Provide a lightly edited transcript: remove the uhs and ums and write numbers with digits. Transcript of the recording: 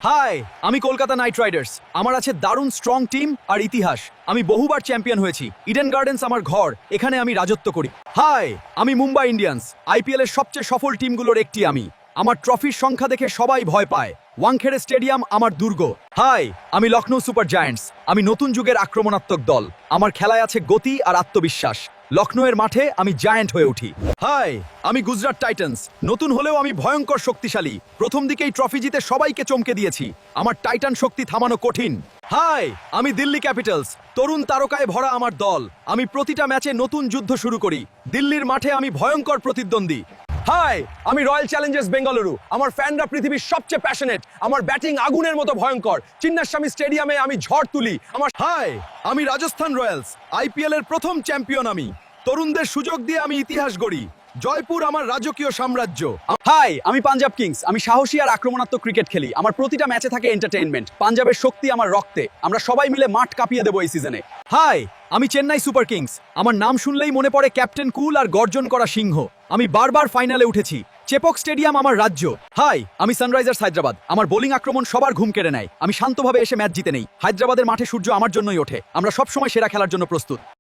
High, আমি Kolkata night Riders. আমার আছে দারুণ স্ট্রং টিম আর ইতিহাস। আমি বহুবার চ্যাম্পিয়ন হয়েছি। ইডেন গার্ডেন্স আমার ঘর, এখানে আমি রাজত্ব করি। হাই, আমি মুম্বাই ইন্ডিয়ান্স। আইপিএল এর সবচেয়ে সফল টিমগুলোর একটি আমি। আমার ট্রফির সংখ্যা দেখে সবাই ভয় পায়। ওয়াংখেড়ে স্টেডিয়াম আমার দুর্গ। হাই, আমি লখনৌ সুপার জায়ান্টস। আমি নতুন যুগের আক্রমণাত্মক দল। আমার খেলায় আছে গতি আর আত্মবিশ্বাস। লখনৌয়ের মাঠে আমি জায়ান্ট হয়ে উঠি। হাই, আমি গুজরাট টাইটান্স। নতুন হলেও আমি ভয়ঙ্কর শক্তিশালী। প্রথম দিকেই ট্রফি জিতে সবাইকে চমকে দিয়েছি। আমার টাইটান শক্তি থামানো কঠিন। হাই, আমি দিল্লি ক্যাপিটালস। তরুণ তারকায় ভরা আমার দল। আমি প্রতিটা ম্যাচে নতুন যুদ্ধ শুরু করি। দিল্লির মাঠে আমি ভয়ঙ্কর প্রতিদ্বন্দ্বী। হাই, আমি রয়্যাল চ্যালেঞ্জার্স বেঙ্গালুরু। আমার ফ্যানরা পৃথিবীর সবচেয়ে প্যাশনেট। আমার ব্যাটিং আগুনের মতো ভয়ঙ্কর। চিন্নাস্বামী স্টেডিয়ামে আমি ঝড় তুলি। হাই, আমি রাজস্থান রয়্যালস। আইপিএল এর প্রথম চ্যাম্পিয়ন আমি। তরুণদের সুযোগ দিয়ে আমি ইতিহাস গড়ি। জয়পুর আমার রাজকীয় সাম্রাজ্য। হাই, আমি পাঞ্জাব কিংস। আমি সাহসী আর আক্রমণাত্মক ক্রিকেট খেলি। আমার প্রতিটা ম্যাচে থাকে এন্টারটেইনমেন্ট। পাঞ্জাবের শক্তি আমার রক্তে। আমরা সবাই মিলে মাঠ কাঁপিয়ে দেবো এই সিজনে। হাই, আমি চেন্নাই সুপার কিংস। আমার নাম শুনলেই মনে পড়ে ক্যাপ্টেন কুল আর গর্জন করা সিংহ। আমি বারবার ফাইনালে উঠেছি। চেপক স্টেডিয়াম আমার রাজ্য। হাই, আমি সানরাইজার্স হায়দ্রাবাদ। আমার বোলিং আক্রমণ সবার ঘুম কেড়ে নেয়। আমি শান্তভাবে এসে ম্যাচ জিতে নেই। হায়দ্রাবাদের মাঠে সূর্য আমার জন্যই ওঠে। আমরা সবসময় সেরা খেলার জন্য প্রস্তুত।